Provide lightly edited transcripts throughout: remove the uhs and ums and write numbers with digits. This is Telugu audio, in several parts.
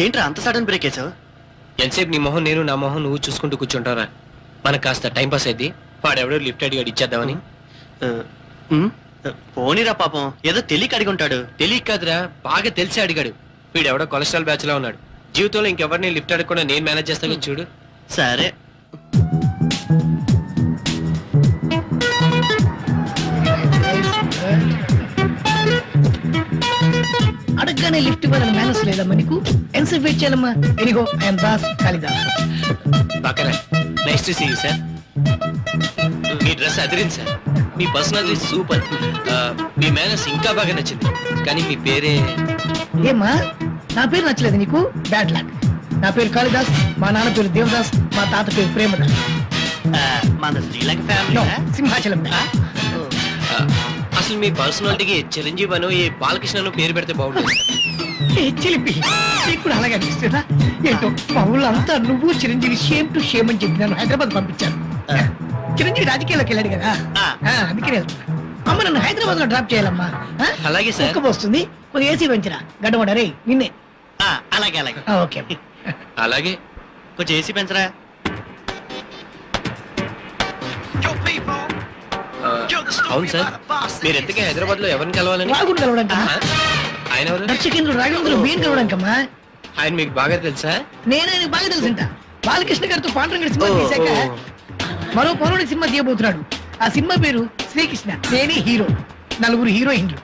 ఏంట్రా అంత సడన్ బ్రేక్ వేసావు? ఎంతసేపు నీ మొహం నేను నా మొహం నువ్వు చూసుకుంటూ కూర్చుంటారా? మనకు కాస్త టైం పాస్ అయింది. వాడెవడో లిఫ్ట్ అడిగాడు ఇచ్చేద్దామని. పోనీరా పాపం, ఏదో తెలియక అడిగి ఉంటాడు. తెలియక కాదురా, బాగా తెలిసి అడిగాడు. వీడెవడో కొలెస్ట్రాల్ బ్యాచ్ లా ఉన్నాడు. జీవితంలో ఇంకెవరిని లిఫ్ట్ అడగకుండా నేను మేనేజ్ చేస్తాను చూడు. సరే అడగగానే లిఫ్ట్ ఇవ్వాలని మేనస్ లేదమ్మా నీకు? ఎంతసేపు వెయిట్ చేయాలమ్మా? ఎనిగో ఐఎమ్ దాస్ కాళిదాస్. పక్కన nice to see you sir. మీ డ్రెస్ అదిరింది సార్. మీ పర్సనాలిటీ సూపర్. మీ మేనస్ ఇంకా బాగా నచ్చింది. కానీ మీ పేరే ఏమ్మా నా పేరు నచ్చలేదు నీకు? Bad luck. నా పేరు కాళిదాస్, మా నాన్న పేరు దేవదాస్, మా తాత పేరు ప్రేమదాస్. మన శ్రీలంక ఫ్యామిలీ. సింహాచలం. అసలు మీ పర్సనాలిటీకి చిరంజీవి అను ఈ బాలకృష్ణ పేరు పెడితే బాగుంటుంది. చిలిపి నీకు కూడా అలాగే అనిపిస్తుందా? ఏంటో మా ఊళ్ళో అంతా నువ్వు చిరంజీవి షేమ్ టు షేమ్ అని చెప్పి నన్ను హైదరాబాద్ పంపించాను. చిరంజీవి రాజకీయాల్లోకి వెళ్ళాడు కదా, అందుకే వెళ్తున్నా. అమ్మ నన్ను హైదరాబాద్ లో డ్రాప్ చేయాలమ్మా. అలాగే సార్. వస్తుంది కొంచెం ఏసీ పెంచరా గడ్డమడరే నిన్నే. అలాగే అలాగే ఓకే అలాగే కొంచెం ఏసీ పెంచరా. అవును సార్, మీరు ఎంతకీ హైదరాబాద్ లో ఎవరిని కలవాలని? రాగుడు కలవడానికి. ఆయన ఎవరు? దర్శకేంద్రుడు రాఘవేంద్రుడు బియ్యం కలవడానికమ్మా. ఆయన మీకు బాగా తెలుసా? నేను ఆయనకు బాగా తెలుసుంట. బాలకృష్ణ గారితో పాండురంగడి సినిమా తీశాక మరో పౌరుడి సినిమా తీయబోతున్నాడు. ఆ సినిమా పేరు శ్రీకృష్ణ. నేనే హీరో, నలుగురు హీరోయిన్లు.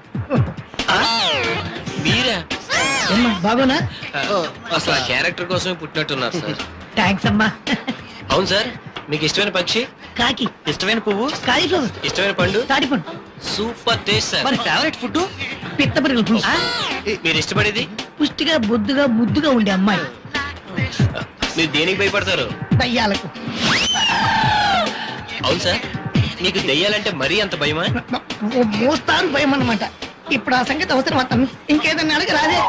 మీరా? బాగోనా? అసలు ఆ క్యారెక్టర్ కోసమే పుట్టినట్టున్నారు సార్. థ్యాంక్స్ అమ్మా. అవును సార్, మీకు ఇష్టమైన పక్షి? కాకి. ఇష్టమైన పువ్వు? కాలీఫ్లవర్. ఇష్టమైన పండు? తాటిపండు. Super taste sir. మరి ఫేవరెట్ ఫుడ్? పిత్తపరిగలు పులుసు. మీరు ఇష్టపడేది? పుష్టిగా బొద్దుగా ముద్దుగా ఉండే అమ్మాయి. మీరు దేనికి భయపడతారు? దయ్యాలకు. అవును సార్, మీకు దెయ్యాలంటే మరీ అంత భయమా? మోస్తారు భయం అన్నమాట. ఇప్పుడు ఆ సంగతి అవసరం అతను ఇంకేదన్నా అడగ రాదే.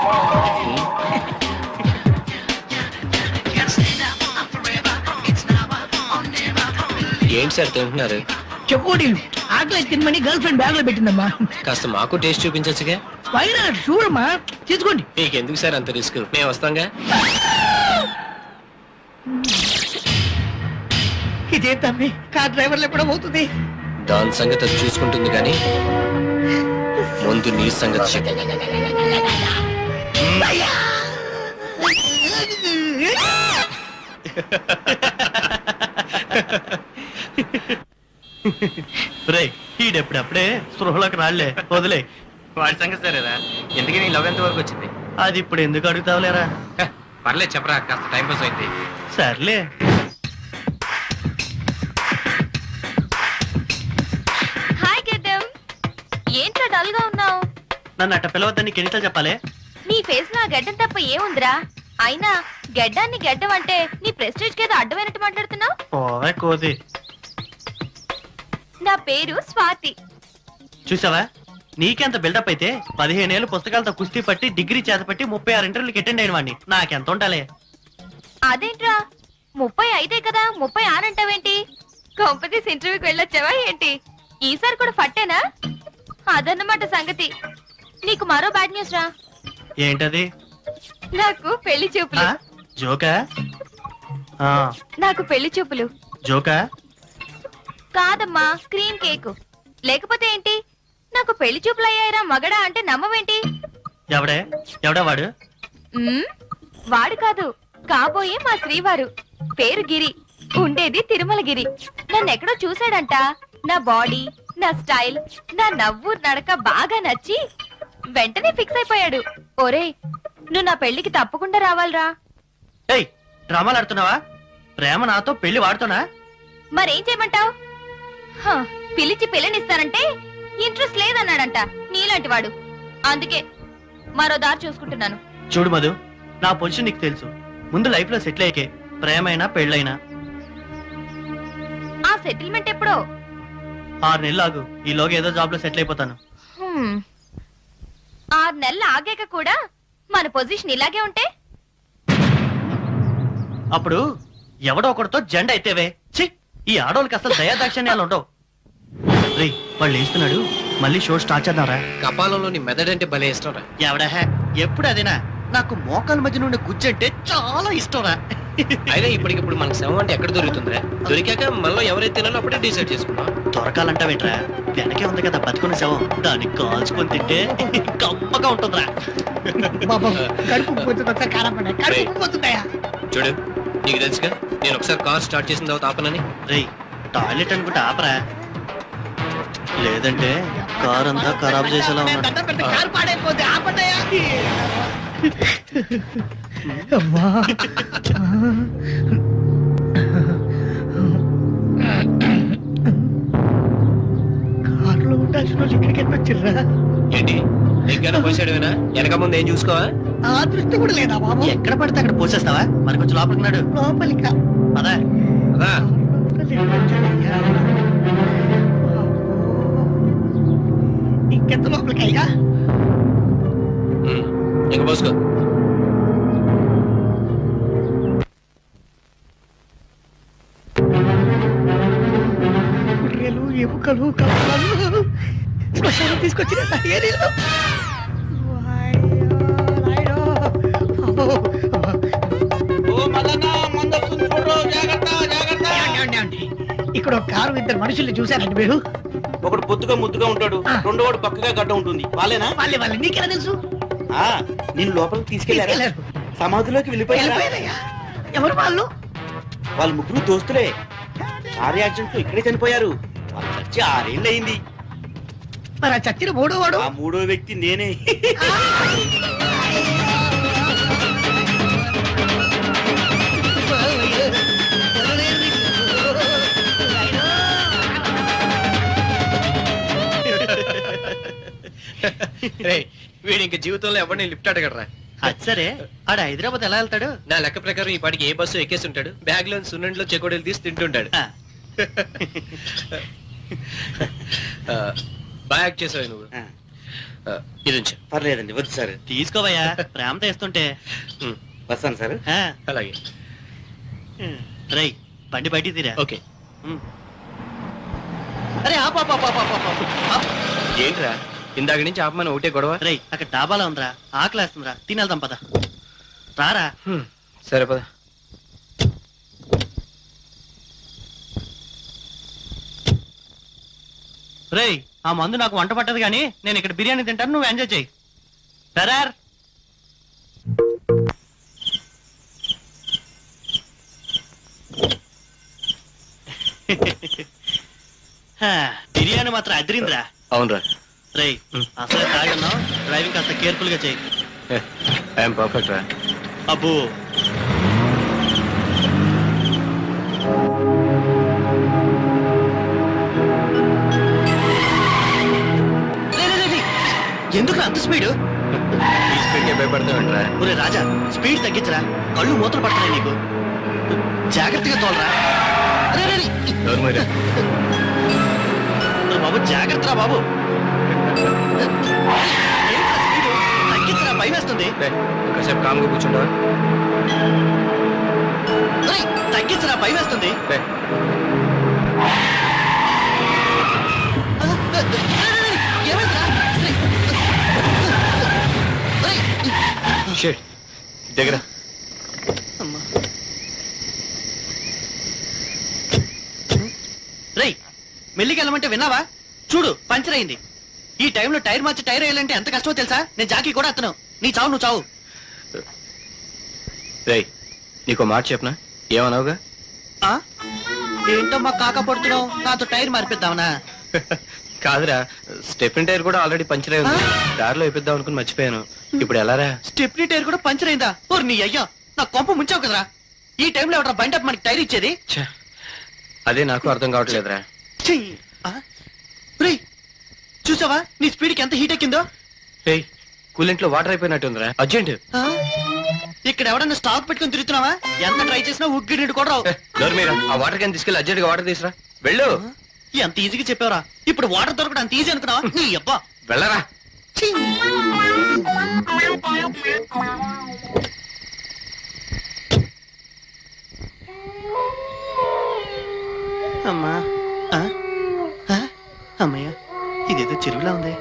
ఏంటి సార్ తింటున్నారు? చెకోడీలు ఆకలి తినమని గర్ల్ ఫ్రెండ్ బ్యాగ్ లో పెట్టిందమ్మా. కాస్త మాకు టేస్ట్ చూపించచ్చుగా? పైన చూడమ్మా, తీసుకోండి. మీకెందుకు సార్ అంత రిస్క్? మేము వస్తాంగా. ఇదే తమ్మి కార్ డ్రైవర్లు ఎప్పుడో పోతుంది. దాని సంగతి అది చూసుకుంటుంది కానీ ముందు నీ సంగతి చెప్పు. రే ఈడెప్పుడప్పుడే స్పృహలోకి రాళ్లే, వదిలే. వాడి సంగతి సరేరా. ఎందుకని నీ లవ్ ఎంత వరకు వచ్చింది? అది ఇప్పుడు ఎందుకు అడుగుతావులేరా? పర్లేదు చెప్పరా, కాస్త టైం పాస్ అయింది. సర్లే. హాయ్ గెడ్డం, ఏంట్రా డల్ గా ఉన్నావు? నన్ను అట్ట పిలవద్దని నీకు ఎన్నిసార్లు చెప్పాలి? నీ ఫేస్ లో గడ్డం తప్ప ఏముందిరా? అయినా గడ్డాన్ని గడ్డం అంటే నీ ప్రెస్టేజ్ కేదో అడ్డమైనట్టు మాట్లాడుతున్నావు. ఓవే కోది. నా పేరు స్వాతి. చూసావా, నీకెంత బిల్డప్ అయితే 15 ఏళ్ళు పుస్తకాలతో కుస్తీ పట్టి డిగ్రీ చేతపట్టి 36 ఇంటర్వ్యూలకు అటెండ్ అయిన వాడిని నాకెంత ఉండాలి? అదేంట్రా 35 కదా 36 అంటావేంటి? కాంపిటీస్ ఇంటర్వ్యూకి వెళ్ళొచ్చావా ఏంటి? ఈసారి కూడా ఫట్టేనా? అదన్నమాట సంగతి. నీకు మరో బ్యాడ్ న్యూస్ రా. ఏంటది? నాకు పెళ్లి చూపులు. జోకా? నాకు పెళ్లి చూపులు. జోకా కాదమ్మా, క్రీమ్ కేక్. లేకపోతే ఏంటి? నాకు పెళ్లి చూపులు అయ్యాయిరా మగడా అంటే నమ్మవేంటి? ఎవడా వాడు? వాడు కాదు, కాబోయే మా శ్రీవారు. పేరు గిరి, ఉండేది తిరుమల గిరి. నన్నెక్కడో చూశాడంట. నా బాడీ, నా స్టైల్, నా నవ్వు నడక బాగా నచ్చి వెంటనే ఫిక్స్ అయిపోయాడు. ఒరే, నువ్వు నా పెళ్లికి తప్పకుండా రావాలిరా. ఏయ్, డ్రామాలు ఆడుతున్నావా? ప్రేమ నాతో, పెళ్లి వాడుతున్నా? మరేం చేయమంటావు? పిలిచి పిల్లనిస్తానంటే ఇంట్రెస్ట్ లేదన్నాడంట నీలాంటి వాడు. అందుకే మరో దారి చూసుకుంటున్నాను. చూడు మధు, నా పొజిషన్ నీకు తెలుసు. ముందు లైఫ్ లో సెటిల్ అయ్యకే ప్రేమైనా పెళ్ళైనా. ఆ సెటిల్మెంట్ ఎప్పుడో? 6 నెలలు ఆగు, ఈలోగా ఏదో జాబ్ లో సెటిల్ అయిపోతాను. 6 నెలలు ఆగాక కూడా మన పొజిషన్ ఇలాగే ఉంటే అప్పుడు ఎవడో ఒకటితో జెండా అయితేవే. ఛీ, ఈ ఆడోళ్ళకి అసలు దయాదాక్షిణ్యాలు ఉండవు. రే, వాళ్ళు వేస్తున్నాడు, మళ్ళీ షో స్టార్ట్ చేద్దాంరా. కపాలంలోని మెదడంటే భలే ఇష్టం రా. ఎవడా ఎప్పుడు అదేనా? నాకు మోకాల మధ్య నుండి గుజ్జు అంటే చాలా ఇష్టంరా. అయినా ఇప్పటికిప్పుడు మనకు శవం అంటే ఎక్కడ దొరుకుతుందిరా? దొరికాక మనలో ఎవరైతే తినాలో అప్పుడే డిసైడ్ చేసుకుంటాం. దొరకాలంటావేంట్రా? వెనకే ఉంది కదా బతుకున్న శవం, దాన్ని కాల్చుకొని తింటే గొప్పగా ఉంటుందిరా. బాబా కడుపు పోతుంది, ఒకసారి కారం పడ్డా కడుపు పోతుందయ్యా. చూడు, నీకు తెలుసుగా నేను ఒకసారి కార్ స్టార్ట్ చేసిన తర్వాత ఆపనని. రేయ్, టాయిలెట్ అనుకుంటే ఆపరా, లేదంటే కార్ అంతా ఖరాబ్ చేసేలా ఉన్నాడు. దండం పెడితే కారు పాడైపోతే ఆపండయ్యా. అమ్మా. కారులో ఉండాల్సిన వాళ్ళు ఇక్కడికి ఎట్లా వచ్చిర్రా? ఏంటి ఎక్కడ పోసాడువేనా? వెనక ముందు ఏం చూసుకోవా? ఆ దృష్టి కూడా లేదా బాబు? ఎక్కడ పడితే అక్కడ పోసేస్తావా? మరి కొంచెం లోపలికి నాడు. లోపలిక అదా అదా ఇంకెంత లోపలికి అయ్యా? ఇంక పోసుకో. గుర్రెలు, ఎముకలు, కప్పలు శ్మశానం తీసుకొచ్చిన ఏరీలు. ఇక్కడ ఒక కారు ఇద్దరు మనుషుల్ని చూశారండి మీరు? ఒకడు పొత్తుగా ముద్దుగా ఉంటాడు, రెండో వాడు పక్కగా గడ్డ ఉంటుంది. వాళ్ళేనా? వాళ్ళే నీకెలా తెలుసు? ఆ నేను లోపలికి తీసుకెళ్లారా? తీసుకెళ్లారు. సమాధిలోకి వెళ్ళిపోయారా? వెళ్ళిపోయారయ్యా. ఎవరు వాళ్ళు? వాళ్ళు ముగ్గురు దోస్తులే. కారు యాక్సిడెంట్ లో ఇక్కడే చనిపోయారు. వాళ్ళు చచ్చి 6 ఏళ్ళు అయింది. మరి ఆ చచ్చిన మూడో వాడు? ఆ మూడో వ్యక్తి నేనే. వీడు ఇంక జీవితంలో ఎవరిని లిఫ్ట్ అడగడరా. అది సరే, ఆడ హైదరాబాద్ ఎలా వెళ్తాడు? నా లెక్క ప్రకారం ఈ పాటికి ఏ బస్సు ఎక్కేసి ఉంటాడు, బ్యాగ్ లో సున్నండిలో చెకోడీలు తీసి తింటుంటాడు. ఆ, బాగా యాక్ట్ చేసావు నువ్వు. ఆ, ఇది ఉంచు. పర్లేదండి, వద్దు సార్. తీసుకోవయ్యా, ప్రేమతో ఇస్తుంటే. వస్తాను సార్. ఆ, అలాగే. రేయ్, బండి బయటికి తీరా. ఓకే. అరే ఆపు, ఆపు, ఆపు, ఆపు, ఆపు, ఆపు. ఏంట్రా ఇందాక నుంచి ఆపమని ఒకటే గొడవ? రేయ్, అక్కడ డాబాలో ఉందిరా, ఆకలేస్తుందిరా, తినేద్దాం పద. రారా. సరే పద. రేయ్, ఆ మందు నాకు వంట పట్టదు కానీ నేను ఇక్కడ బిర్యానీ తింటాను, నువ్వు ఎంజాయ్ చేయి. సరార్. బిర్యానీ మాత్రం అదిరిందిరా. అవునరా. రేయ్, అసలు తాగున్నావు, డ్రైవింగ్ కాస్త కేర్ఫుల్ గా చెయ్యి. ఐఎమ్ పర్ఫెక్ట్ రా. అబ్బో, ఎందుకు అంత స్పీడ్? ఈ స్పీడ్కే భయపడతావేంట్రా? ఒరే రాజా, స్పీడ్ తగ్గించరా, కళ్ళు మూతలు పడుతున్నాయి నీకు. జాగ్రత్తగా తోలరా. అరే, అరే, అరే. ఎవరు మరి? ఒరే బాబు, జాగ్రత్తరా బాబు. ఏంట్రా స్పీడు? తగ్గించరా, భయం వేస్తుంది. కాసేపు కామ్గా కూర్చుంటావా? ఒరేయ్, తగ్గించరా, భయం వేస్తుంది. ఏమైందిరా? ఒరేయ్. దగ్గర అమ్మా. రేయ్, మెల్లికి వెళ్ళమంటే విన్నావా? చూడు, పంచర్ అయింది. ఈ టైంలో టైర్ మార్చి టైర్ వేయాలంటే ఎంత కష్టమో తెలుసా? నేను జాకీ కూడా అత్తను. నీ చావు నువ్వు చావు. రేయ్, నీకో మాట చెప్పనా? ఏమన్నావుగా? ఆ? ఏంటో మా కాక పడుతున్నావు, నాతో టైర్ మార్పిద్దామనా? కాదురా, స్టెఫిన్ టైర్ కూడా ఆల్రెడీ పంచర్ అయి ఉంది. దారిలో వేపిద్దాం అనుకుని మర్చిపోయాను. ఇప్పుడు ఎలారా? స్టెప్నీ టైర్ కూడా పంచర్ అయిందా? ఓర్ నీ అయ్యా, నా కొంప ముంచావు కదరా. ఈ టైంలో ఎవడ బండి అప్ మనకి టైర్ ఇచ్చేది? ఛ, అదే నాకు అర్థం కావట్లేదురా. ఛీ! ఆ? రేయ్, చూసావా నీ స్పీడ్కి ఎంత హీట్ ఎక్కిందో? రేయ్, కూలెంట్ లో వాటర్ అయిపోయినట్టుందిరా. అర్జెంట్. ఆ? ఇక్కడ ఎవడన్నా స్టాక్ పెట్టుకుని తిరుగుతున్నావా? ఎంత ట్రై చేసినా ఉగ్గిడి కూడా రావు. డోర్ మీద ఆ వాటర్ క్యాన్ తీసుకెళ్ళి అర్జెంట్ గా వాటర్ తీసురా. వెళ్ళు. ఎంత ఈజీగా చెప్పావరా? ఇప్పుడు వాటర్ దొరకడం అంత ఈజీ అనుకున్నావా? నీ అబ్బా. వెళ్ళరా. ఛీ! అమ్మా. ఆ? ఆ? అమ్మయ్య, ఇదేదో చెరువులా ఉంది.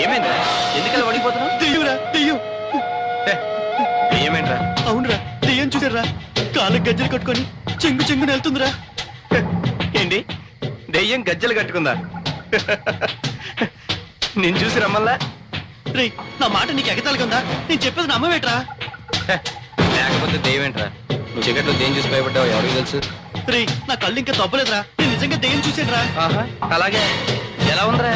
ఏమైందిరా ఎందుకలా పడిపోతున్నావు? దెయ్యంరా దెయ్యం. ఏమైందిరా? అవునురా దెయ్యం చూసారా, కాళ్ళకి గజ్జలు కట్టుకొని చెంగు చెంగున వెళ్తుందిరా. ఏంటి దెయ్యం గజ్జలు కట్టుకుందా? నేను చూసి రమ్మల్లా? రే నా మాట నీకు ఎగతాలిగా ఉందా? నేను చెప్పేది నమ్మవేట్రా? లేకపోతే దెయ్యం ఏంట్రా? నువ్వు చీకట్లో దెయ్యం చూసి భయపడ్డావు, ఎవరికి తెలుసు? రే నా కళ్ళు ఇంకా తప్పలేదురా, నేను నిజంగా దెయ్యం చూసానురా. ఆహా, అలాగే ఎలా ఉందిరా?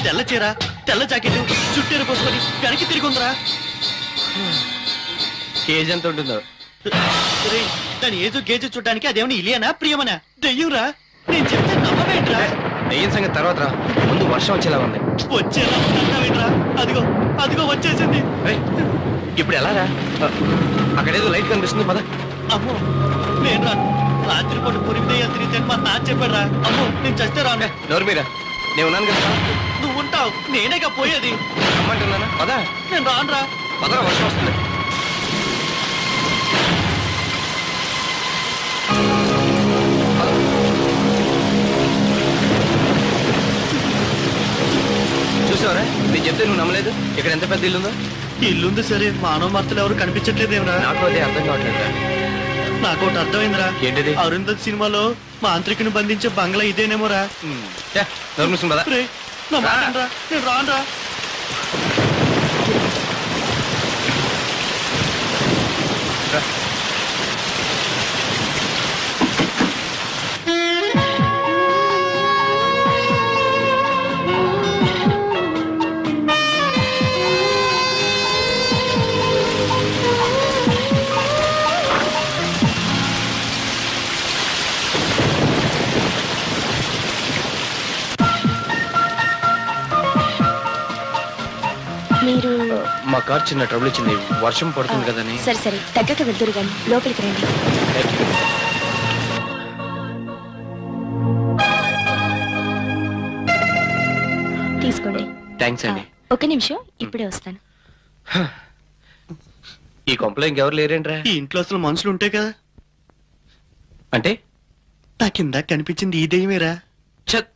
తెల్ల చీర, తెల్ల జాకెట్, చుట్టేరు పోసుకొని వెనక్కి తిరిగి ఉందిరా. కేజీ ఎంత ఉంటుందో? రే దాని ఏజు గేజు చూడడానికి అదేమన్నా ఇలియనా ప్రియమనా? దెయ్యంరా, నేను చెప్తే నమ్మవేంట్రా? దెయ్యం సంగతి తర్వాత రా, ముందు వర్షం వచ్చేలా ఉంది. వచ్చేలా ఉందంటావేంట్రా? అదిగో అదిగో వచ్చేసింది. ఏయ్, ఇప్పుడు ఎలా రా? అక్కడేదో లైట్ కనిపిస్తుంది, పద. అమ్మో నేను రాను. రాత్రిపూట పొరిమి దెయ్యాలు తిరిగితే మా నాన్న చెప్పాడురా. అమ్మో నేను చస్తే రాను. నోరు మీరా, నేను ఉన్నాను కదా. నువ్వు ఉంటావు, నేనేగా పోయేది. రమ్మంటున్నానా? పద. నేను రానురా. పదరా, వర్షం వస్తుంది. పద. చూసావరా, నేను చెప్తే నువ్వు నమ్మలేదు. ఇక్కడ ఎంత పెద్ద ఇల్లుందో. ఇల్లుంది సరే, మానవ మార్తలు ఎవరు కనిపించట్లేదేమరా? నాకు అదే అర్థం కావట్లేదు. నాకు ఒకటి అర్థమైందిరా. ఏంటిది? అరుంధతి సినిమాలో మాంత్రికుని బంధించే బంగ్లా ఇదేనేమోరా. నోరు మూసుకుని పద. రే నా మాట వినరా, నేను రానురా. రా. మీరు మా కార్ చిన్న ట్రబుల్ ఇచ్చింది, వర్షం పడుతుంది కదని. సరే సరే తగ్గక వెళ్తురు గాని లోపలికి రండి. తీసుకోండి. థ్యాంక్స్ అండి. ఒక నిమిషం ఇప్పుడే వస్తాను. ఈ కొంపలో ఇంకెవరు లేరేంట్రా? ఈ ఇంట్లో అసలు మనుషులు ఉంటే కదా. అంటే నా కింద కనిపించింది ఈ దెయ్యమేరా. ఛత్,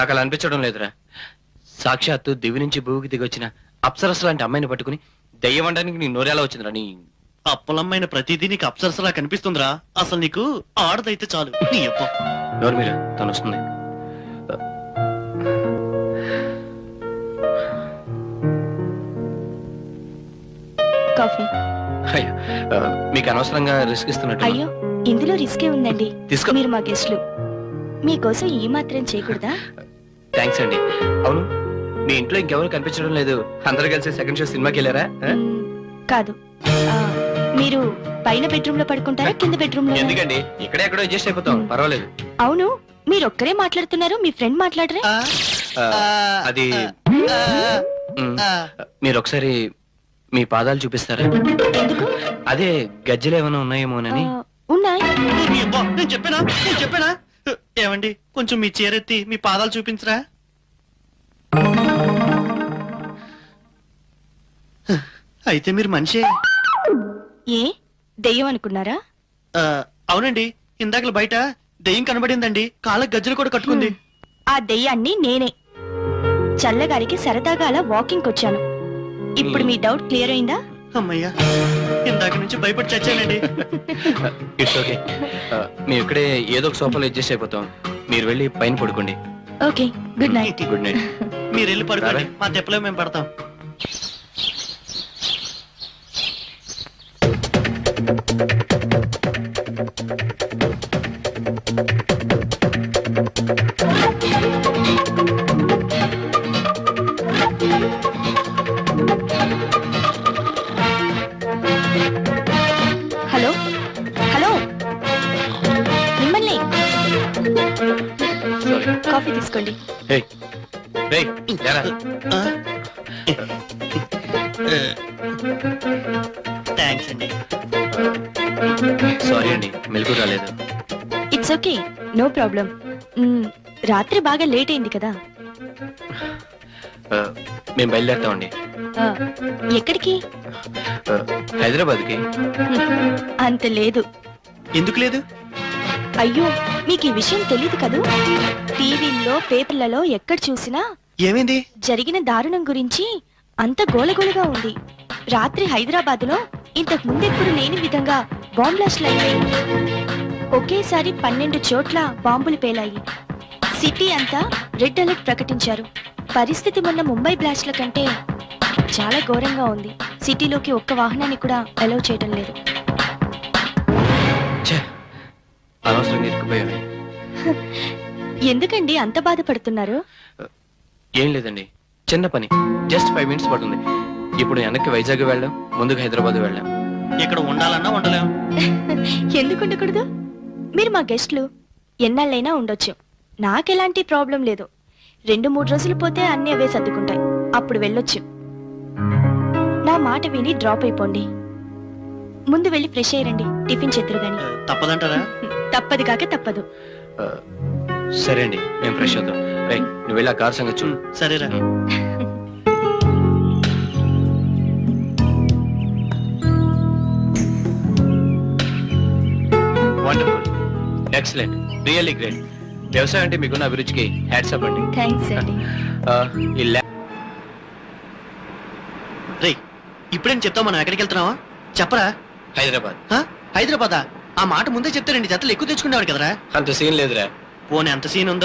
నాకు అలా అనిపించడం లేదురా. సాక్షాత్తు దివి నుంచి భూమికి దిగొచ్చిన అప్సరస్ లాంటి అమ్మాయిని పట్టుకుని దెయ్యం అనడానికి నీ నోరేలా వచ్చిందిరా? నీ అప్పలమ్మైన ప్రతిదీ నీకు అప్సరసలా కనిపిస్తుందిరా. అసలు నీకు ఆడదైతే చాలు. నీ అప్ప నోరు మీద తను వస్తుంది. కాఫీ. అయ్యో, మీకు అనవసరంగా రిస్క్ ఇస్తున్నట్టు. అయ్యో ఇందులో రిస్కే ఉందండి. తీసుకో. మీరు మా గెస్ట్లు, మీకోసం ఈ మాత్రం చేయకూడదా? థ్యాంక్స్ అండి. అవును, మీ ఇంట్లో ఇంకెవరు కనిపించడం లేదు. అందరు కలిసి సెకండ్ షో సినిమాకి వెళ్ళారా? కాదు, మీరు పైన బెడ్రూమ్ లో పడుకుంటారా, కింద బెడ్రూమ్ లో? ఎందుకండి, ఇక్కడే ఎక్కడో అడ్జస్ట్ అయిపోతాం, పర్వాలేదు. అవును, మీరు ఒక్కరే మాట్లాడుతున్నారు, మీ ఫ్రెండ్ మాట్లాడరే? అది మీరు ఒకసారి మీ పాదాలు చూపిస్తారా? ఎందుకు? అదే గజ్జలు ఏమైనా ఉన్నాయేమోనని. ఉన్నాయి. నీ అబ్బా, నేను చెప్పానా? ఏమండి కొంచెం మీ చీరెత్తి మీ పాదాలు చూపించరా. అయితే మీరు మనిషే. ఏ దెయ్యం అనుకున్నారా? అవునండి, ఇందాకల బయట దెయ్యం కనబడిందండి. కాళ్ళకి గజ్జలు కూడా కట్టుకుంది. ఆ దెయ్యాన్ని నేనే. చల్లగారికి సరదాగా అలా వాకింగ్ వచ్చాను. ఇప్పుడు మీ డౌట్ క్లియర్ అయిందా? అమ్మయ్యా, ఇందాక నుంచి భయపడి చచ్చానండి. It's okay. మేము ఇక్కడే ఏదో ఒక సోఫాలో అడ్జస్ట్ అయిపోతాం. మీరు వెళ్ళి పైన పడుకోండి. Okay, good night. Good night. మీరు వెళ్ళి పడుకోండి, మా తెప్పలో మేము పడతాం. హలో హలో, మిమ్మల్ని. సారీ. కాఫీ తీసుకోండి. ఏయ్, ఏయ్, లేరా. ఆ? థ్యాంక్స్ అండి. సారీ అండి, మెలకు రాలేదు. It's okay, no problem. రాత్రి బాగా లేట్ అయింది కదా. మేము బయలుదేరుతామండి. ఎక్కడికి? హైదరాబాద్కి. అంత లేదు. ఎందుకు లేదు? అయ్యో, మీకు ఈ విషయం తెలీదు కదూ. టీవీల్లో పేపర్లలో ఎక్కడ చూసినా ఏమైంది? జరిగిన దారుణం గురించి అంత గోలగోలగా ఉంది. రాత్రి హైదరాబాద్లో ఇంతకు ముందెప్పుడు లేని విధంగా బాంబ్ బ్లాస్ట్లు అయ్యాయి. ఒకేసారి 12 చోట్ల బాంబులు పేలాయి. సిటీ అంతా రెడ్ అలర్ట్ ప్రకటించారు. పరిస్థితి మొన్న ముంబై బ్లాస్ట్ల కంటే చాలా ఘోరంగా ఉంది. సిటీలోకి ఒక్క వాహనాన్ని కూడా అలౌ చేయడం లేదు. ఛే, అనవసరంగా ఇరుక్కుపోయామే. ఎందుకండి అంత బాధపడుతున్నారు? ఏం లేదండి, చిన్న పని. జస్ట్ 5 minutes పడుతుంది. ఇప్పుడు వెనక్కి వైజాగ్ వెళ్ళాం, ముందుకు హైదరాబాద్ వెళ్ళాం. ఇక్కడ ఉండాలన్నా ఉండలేం. ఎందుకు ఉండకూడదు? మీరు మా గెస్ట్లు, ఎన్నాళ్ళైనా ఉండొచ్చు. నాకెలాంటి ప్రాబ్లం లేదు. 2-3 రోజులు పోతే అన్నీ అవే సర్దుకుంటాయి. అప్పుడు వెళ్ళొచ్చు. నా మాట విని డ్రాప్ అయిపోండి. ముందు వెళ్ళి ఫ్రెష్ అయ్యండి, టిఫిన్ చేద్దరు గాని. తప్పదంటారా? తప్పదు కాక తప్పదు. సరే అండి, మేము ఫ్రెష్ అవుతాం. రై, నువ్వు వెళ్ళి ఆ కార్ సంగతి చూడు. సరేరా. Wonderful, excellent, really great. వ్యవసాయం అంటే మీకున్న అభిరుచికి హ్యాట్స్ అప్ అండి. థ్యాంక్స్ అండి. ఈ రే, ఇప్పుడేం చెప్తావు? మనం ఎక్కడికి వెళ్తున్నావా? చెప్పరా. హైదరాబాద్. హైదరాబాదా? ఆ మాట ముందే చెప్తే 2 జతలు ఎక్కువ తెచ్చుకునేవాడు కదరా. అంత సీన్ లేదురా. పోనీ ఎంత సీన్ ఉందో